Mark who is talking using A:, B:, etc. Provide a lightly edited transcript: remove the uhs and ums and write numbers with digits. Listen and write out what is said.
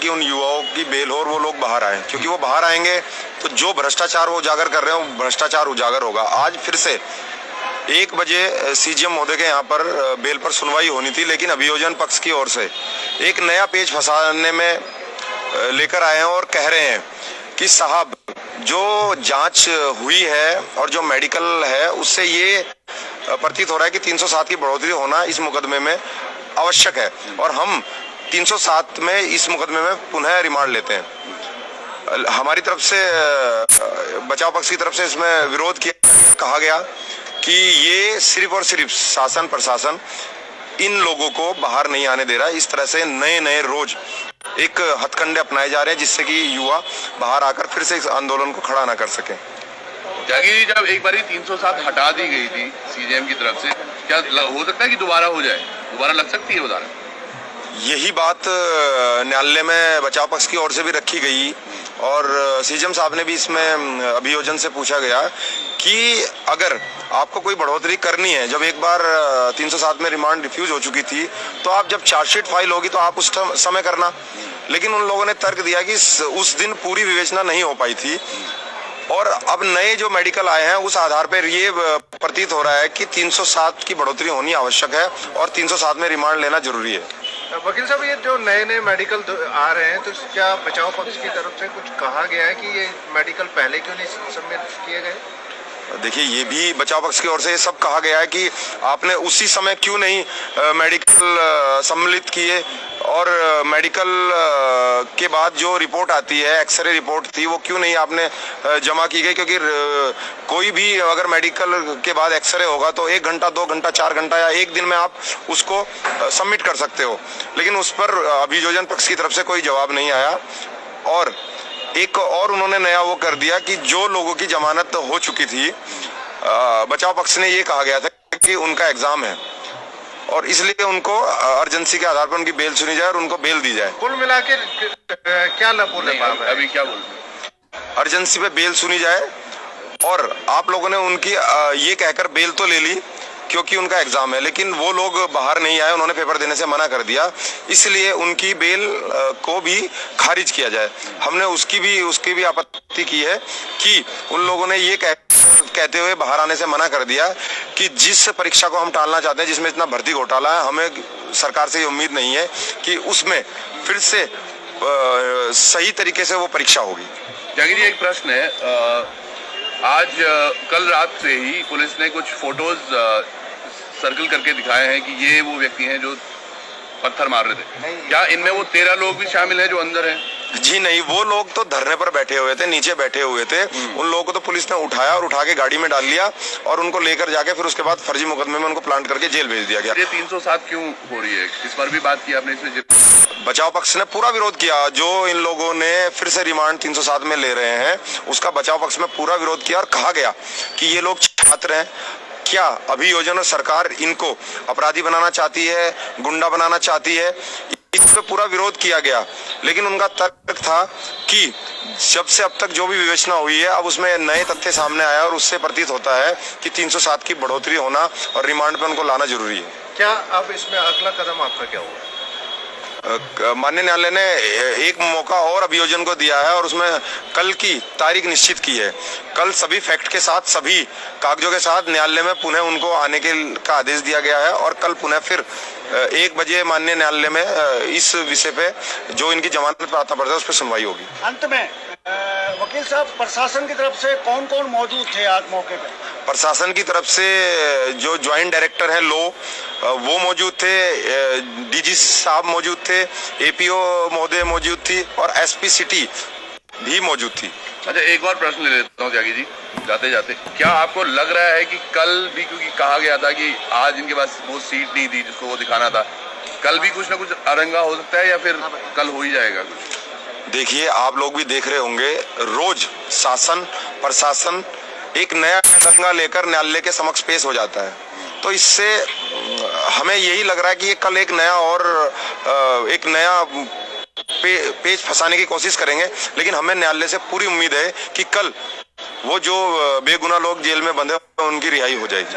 A: कि उन युवाओं की बेल हो और वो लोग बाहर आए, क्योंकि वो बाहर आएंगे तो जो भ्रष्टाचार वो उजागर कर रहे हैं वो भ्रष्टाचार उजागर होगा। आज फिर से 1 बजे सीजीएम महोदय के यहाँ पर बेल पर सुनवाई होनी थी, लेकिन अभियोजन पक्ष की ओर से एक नया पेज फंसाने में लेकर आए हैं और कह रहे हैं कि साहब जो जांच हुई है और जो मेडिकल है उससे ये प्रतीत हो रहा है कि 307 की बढ़ोतरी होना इस मुकदमे में आवश्यक है और हम 307 में इस मुकदमे में पुनः रिमांड लेते हैं। हमारी तरफ से बचाव पक्ष की तरफ से इसमें विरोध किया, कहा गया कि ये सिर्फ और सिर्फ शासन प्रशासन इन लोगों को बाहर नहीं आने दे रहा है। इस तरह से नए रोज एक हथकंडे अपनाए जा रहे हैं जिससे कि युवा बाहर आकर फिर से इस आंदोलन को खड़ा ना कर सके।
B: त्यागी जी, जब एक बार 307 हटा दी गई थी सीजीएम की तरफ से, क्या हो सकता है कि दोबारा हो जाए, दोबारा लग सकती है उदाहरण?
A: यही बात न्यायालय में बचाव पक्ष की ओर से भी रखी गई और सीजीएम साहब ने भी इसमें अभियोजन से पूछा गया कि अगर आपको कोई बढ़ोतरी करनी है, जब एक बार 307 में रिमांड रिफ्यूज हो चुकी थी तो आप जब चार्जशीट फाइल होगी तो आप उस समय करना। लेकिन उन लोगों ने तर्क दिया कि उस दिन पूरी विवेचना नहीं हो पाई थी और अब नए जो मेडिकल आए हैं उस आधार पर ये प्रतीत हो रहा है कि 307 की बढ़ोतरी होनी आवश्यक है और 307 में रिमांड लेना जरूरी है।
C: वकील साहब, ये जो नए मेडिकल आ रहे हैं तो क्या बचाव पक्ष की तरफ से कुछ कहा गया है कि ये मेडिकल पहले क्यों नहीं सम्मिलित किए गए?
A: देखिए, ये भी बचाव पक्ष की ओर से सब कहा गया है कि आपने उसी समय क्यों नहीं मेडिकल सम्मिलित किए और मेडिकल के बाद जो रिपोर्ट आती है, एक्सरे रिपोर्ट थी, वो क्यों नहीं आपने जमा की गई, क्योंकि कोई भी अगर मेडिकल के बाद एक्सरे होगा तो 1 घंटा 2 घंटा 4 घंटा या 1 दिन में आप उसको सबमिट कर सकते हो। लेकिन उस पर अभियोजन पक्ष की तरफ से कोई जवाब नहीं आया और एक और उन्होंने नया वो कर दिया कि जो लोगों की जमानत हो चुकी थी, बचाव पक्ष ने ये कहा गया था कि उनका एग्जाम है और इसलिए उनको अर्जेंसी के आधार पर उनकी बेल सुनी जाए और उनको बेल दी जाए।
C: कुल मिला के क्या बोले
B: अभी क्या बोल,
A: अर्जेंसी पे बेल सुनी जाए और आप लोगों ने उनकी ये कहकर बेल तो ले ली क्योंकि उनका एग्जाम है, लेकिन वो लोग बाहर नहीं आए, उन्होंने पेपर देने से मना कर दिया, इसलिए उनकी बेल को भी खारिज किया जाए। हमने उसकी भी आपत्ति की है कि उन लोगों ने ये कहते हुए बाहर आने से मना कर दिया कि जिस परीक्षा को हम टालना चाहते हैं, जिसमें इतना भर्ती घोटाला है, हमें सरकार से ये उम्मीद नहीं है कि उसमें फिर से सही तरीके से वो परीक्षा होगी।
B: त्यागी जी, एक प्रश्न है, आज कल रात से ही पुलिस ने कुछ फोटोज सर्कल करके दिखाए हैं कि ये वो व्यक्ति हैं जो पत्थर मार रहे थे। क्या इनमें वो 13 लोग भी शामिल हैं जो अंदर हैं?
A: जी नहीं, वो लोग तो धरने पर बैठे हुए थे, नीचे बैठे हुए थे। उन लोगों को तो पुलिस ने उठाया और उठा के गाड़ी में डाल लिया और उनको लेकर जाके फिर उसके बाद फर्जी मुकदमे में उनको प्लांट करके जेल भेज दिया गया।
B: ये 307 क्यों हो रही है, इस पर भी बात की आपने? इसमें
A: बचाव पक्ष ने पूरा विरोध किया। जो इन लोगों ने फिर से रिमांड 307 में ले रहे हैं उसका बचाव पक्ष में पूरा विरोध किया और कहा गया कि ये लोग छात्र हैं। क्या अभियोजन और सरकार इनको अपराधी बनाना चाहती है, गुंडा बनाना चाहती है? इस पे पूरा विरोध किया गया, लेकिन उनका तर्क था कि जब से अब तक जो भी विवेचना हुई है अब उसमें नए तथ्य सामने आया और उससे प्रतीत होता है कि 307 की बढ़ोतरी होना और रिमांड पे उनको लाना जरूरी है।
C: क्या अब इसमें अगला कदम आपका क्या होगा?
A: माननीय न्यायालय ने एक मौका और अभियोजन को दिया है और उसमें कल की तारीख निश्चित की है। कल सभी फैक्ट के साथ, सभी कागजों के साथ न्यायालय में पुनः उनको आने का आदेश दिया गया है और कल पुनः फिर 1 बजे माननीय न्यायालय में इस विषय पे जो इनकी जमानत प्रार्थना पत्र है उस पर सुनवाई होगी।
D: अंत में वकील साहब, प्रशासन की तरफ से कौन कौन मौजूद थे आज मौके पे?
A: प्रशासन की तरफ से जो ज्वाइंट डायरेक्टर है लो वो मौजूद थे, डीजी साहब मौजूद थे, एपीओ महोदय मौजूद थी और एसपी सिटी भी मौजूद थी।
B: अच्छा, एक और प्रश्न ले लेता हूँ त्यागी जी जाते जाते, क्या आपको लग रहा है कि कल भी, क्योंकि कहा गया था कि आज इनके पास वो सीट नहीं थी जिसको वो दिखाना था, कल भी कुछ ना कुछ अरंगा हो सकता है या फिर कल हो ही जाएगा कुछ?
A: देखिए, आप लोग भी देख रहे होंगे, रोज शासन प्रशासन एक नया अरंगा लेकर न्यायालय के समक्ष पेश हो जाता है, तो इससे हमें यही लग रहा है कि ये कल एक नया पेज फंसाने की कोशिश करेंगे। लेकिन हमें न्यायालय से पूरी उम्मीद है कि कल वो जो बेगुनाह लोग जेल में बंधे उनकी रिहाई हो जाएगी।